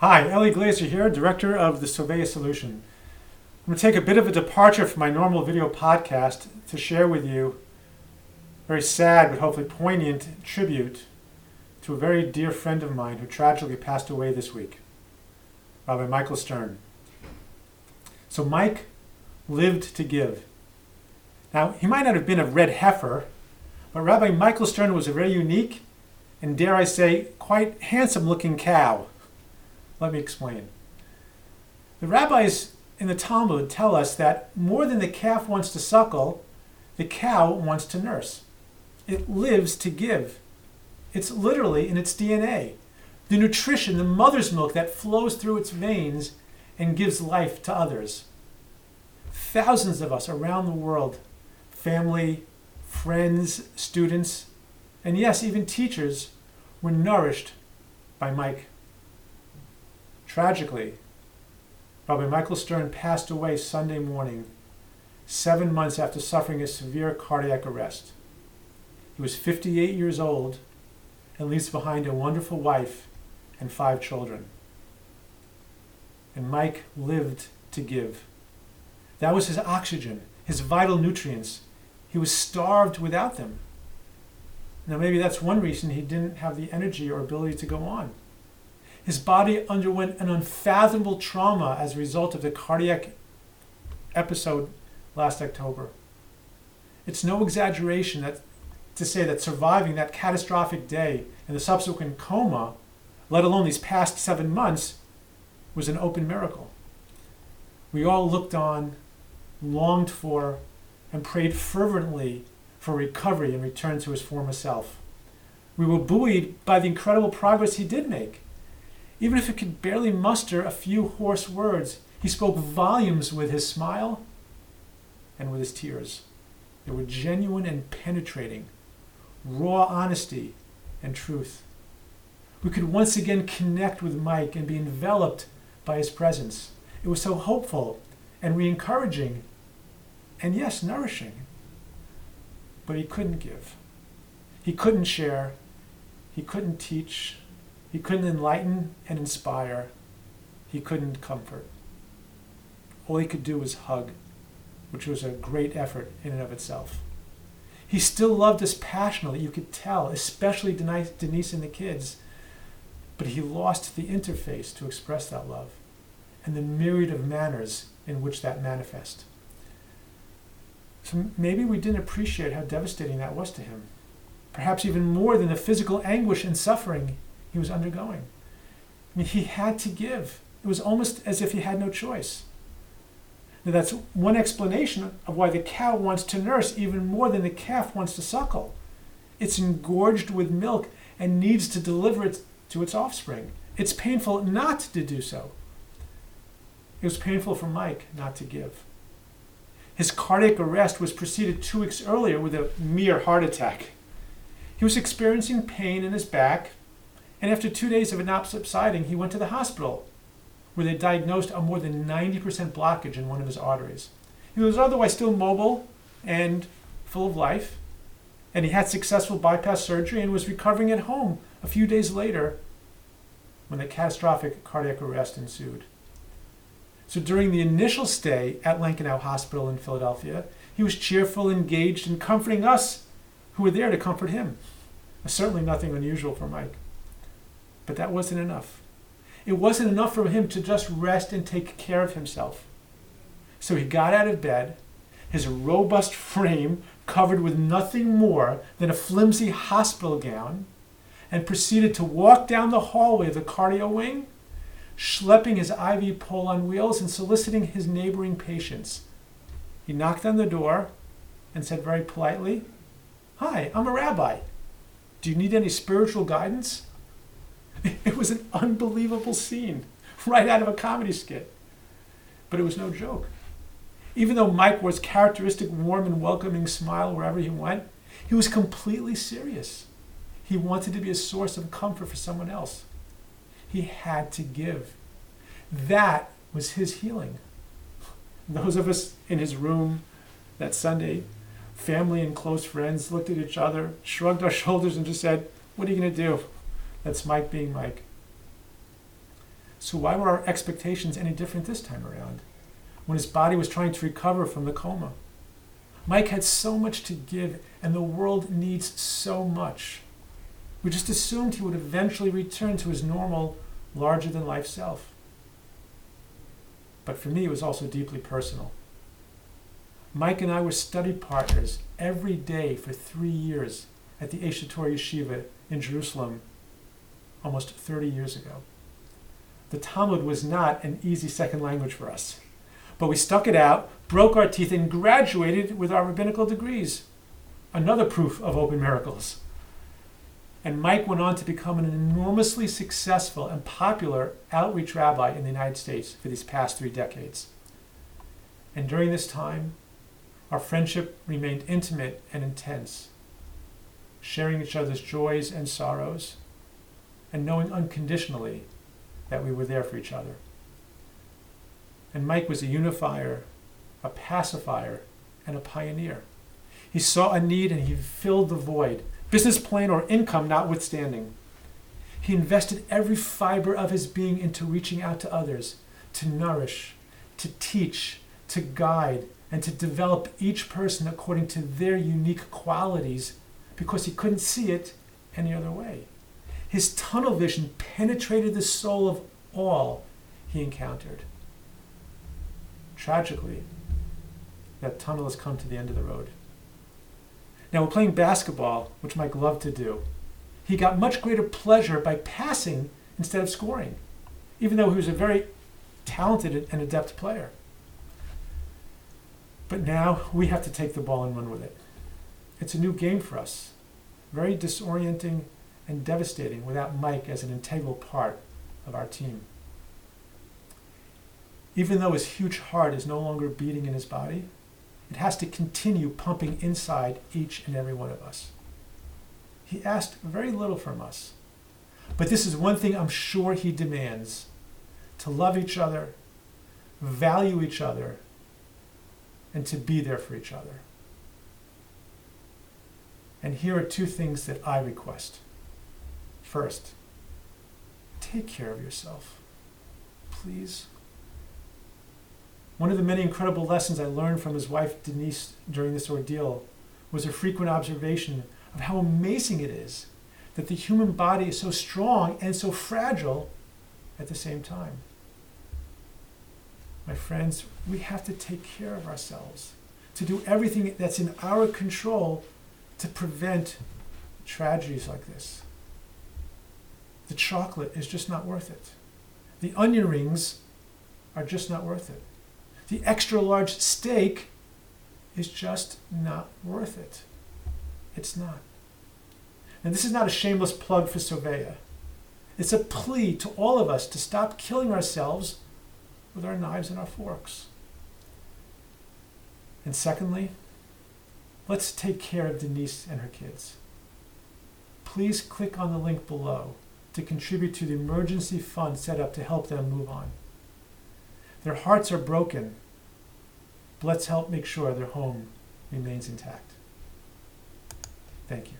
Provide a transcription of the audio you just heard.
Hi, Ellie Glazer here, Director of the Surveya Solution. I'm going to take a bit of a departure from my normal video podcast to share with you a very sad but hopefully poignant tribute to a very dear friend of mine who tragically passed away this week, Rabbi Michael Stern. So Mike lived to give. Now, he might not have been a red heifer, but Rabbi Michael Stern was a very unique and, dare I say, quite handsome-looking cow. Let me explain. The rabbis in the Talmud tell us that more than the calf wants to suckle, the cow wants to nurse. It lives to give. It's literally in its DNA. The nutrition, the mother's milk that flows through its veins and gives life to others. Thousands of us around the world, family, friends, students, and yes, even teachers, were nourished by Mike. Tragically, Rabbi Michael Stern passed away Sunday morning, 7 months after suffering a severe cardiac arrest. He was 58 years old and leaves behind a wonderful wife and 5 children. And Mike lived to give. That was his oxygen, his vital nutrients. He was starved without them. Now maybe that's one reason he didn't have the energy or ability to go on. His body underwent an unfathomable trauma as a result of the cardiac episode last October. It's no exaggeration to say that surviving that catastrophic day and the subsequent coma, let alone these past 7 months, was an open miracle. We all looked on, longed for, and prayed fervently for recovery and return to his former self. We were buoyed by the incredible progress he did make. Even if it could barely muster a few hoarse words, he spoke volumes with his smile and with his tears. They were genuine and penetrating, raw honesty and truth. We could once again connect with Mike and be enveloped by his presence. It was so hopeful and re-encouraging and, yes, nourishing. But he couldn't give. He couldn't share. He couldn't teach. He couldn't enlighten and inspire. He couldn't comfort. All he could do was hug, which was a great effort in and of itself. He still loved us passionately, you could tell, especially Denise and the kids. But he lost the interface to express that love and the myriad of manners in which that manifests. So maybe we didn't appreciate how devastating that was to him. Perhaps even more than the physical anguish and suffering he was undergoing. I mean, he had to give. It was almost as if he had no choice. Now, that's one explanation of why the cow wants to nurse even more than the calf wants to suckle. It's engorged with milk and needs to deliver it to its offspring. It's painful not to do so. It was painful for Mike not to give. His cardiac arrest was preceded 2 weeks earlier with a mere heart attack. He was experiencing pain in his back, and after 2 days of it not subsiding, he went to the hospital, where they diagnosed a more than 90% blockage in one of his arteries. He was otherwise still mobile and full of life, and he had successful bypass surgery and was recovering at home a few days later when the catastrophic cardiac arrest ensued. So during the initial stay at Lankenau Hospital in Philadelphia, he was cheerful, engaged, and comforting us who were there to comfort him. Certainly nothing unusual for Mike. But that wasn't enough. It wasn't enough for him to just rest and take care of himself. So he got out of bed, his robust frame covered with nothing more than a flimsy hospital gown, and proceeded to walk down the hallway of the cardio wing, schlepping his IV pole on wheels and soliciting his neighboring patients. He knocked on the door and said very politely, "Hi, I'm a rabbi. Do you need any spiritual guidance?" It was an unbelievable scene, right out of a comedy skit. But it was no joke. Even though Mike wore his characteristic warm and welcoming smile wherever he went, he was completely serious. He wanted to be a source of comfort for someone else. He had to give. That was his healing. Those of us in his room that Sunday, family and close friends, looked at each other, shrugged our shoulders, and just said, "What are you going to do?" That's Mike being Mike. So why were our expectations any different this time around, when his body was trying to recover from the coma? Mike had so much to give, and the world needs so much. We just assumed he would eventually return to his normal, larger-than-life self. But for me, it was also deeply personal. Mike and I were study partners every day for 3 years at the Aish Torah Yeshiva in Jerusalem almost 30 years ago. The Talmud was not an easy second language for us, but we stuck it out, broke our teeth, and graduated with our rabbinical degrees. Another proof of open miracles. And Mike went on to become an enormously successful and popular outreach rabbi in the United States for these past 3 decades. And during this time, our friendship remained intimate and intense, sharing each other's joys and sorrows, and knowing unconditionally that we were there for each other. And Mike was a unifier, a pacifier, and a pioneer. He saw a need and he filled the void, business plan or income notwithstanding. He invested every fiber of his being into reaching out to others, to nourish, to teach, to guide, and to develop each person according to their unique qualities, because he couldn't see it any other way. His tunnel vision penetrated the soul of all he encountered. Tragically, that tunnel has come to the end of the road. Now, we're playing basketball, which Mike loved to do. He got much greater pleasure by passing instead of scoring, even though he was a very talented and adept player. But now we have to take the ball and run with it. It's a new game for us, very disorienting and devastating without Mike as an integral part of our team. Even though his huge heart is no longer beating in his body, it has to continue pumping inside each and every one of us. He asked very little from us, but this is one thing I'm sure he demands: to love each other, value each other, and to be there for each other. And here are 2 things that I request. First, take care of yourself, please. One of the many incredible lessons I learned from his wife, Denise, during this ordeal was her frequent observation of how amazing it is that the human body is so strong and so fragile at the same time. My friends, we have to take care of ourselves, to do everything that's in our control to prevent tragedies like this. The chocolate is just not worth it. The onion rings are just not worth it. The extra large steak is just not worth it. It's not. And this is not a shameless plug for Surveya. It's a plea to all of us to stop killing ourselves with our knives and our forks. And secondly, let's take care of Denise and her kids. Please click on the link below to contribute to the emergency fund set up to help them move on. Their hearts are broken, but let's help make sure their home remains intact. Thank you.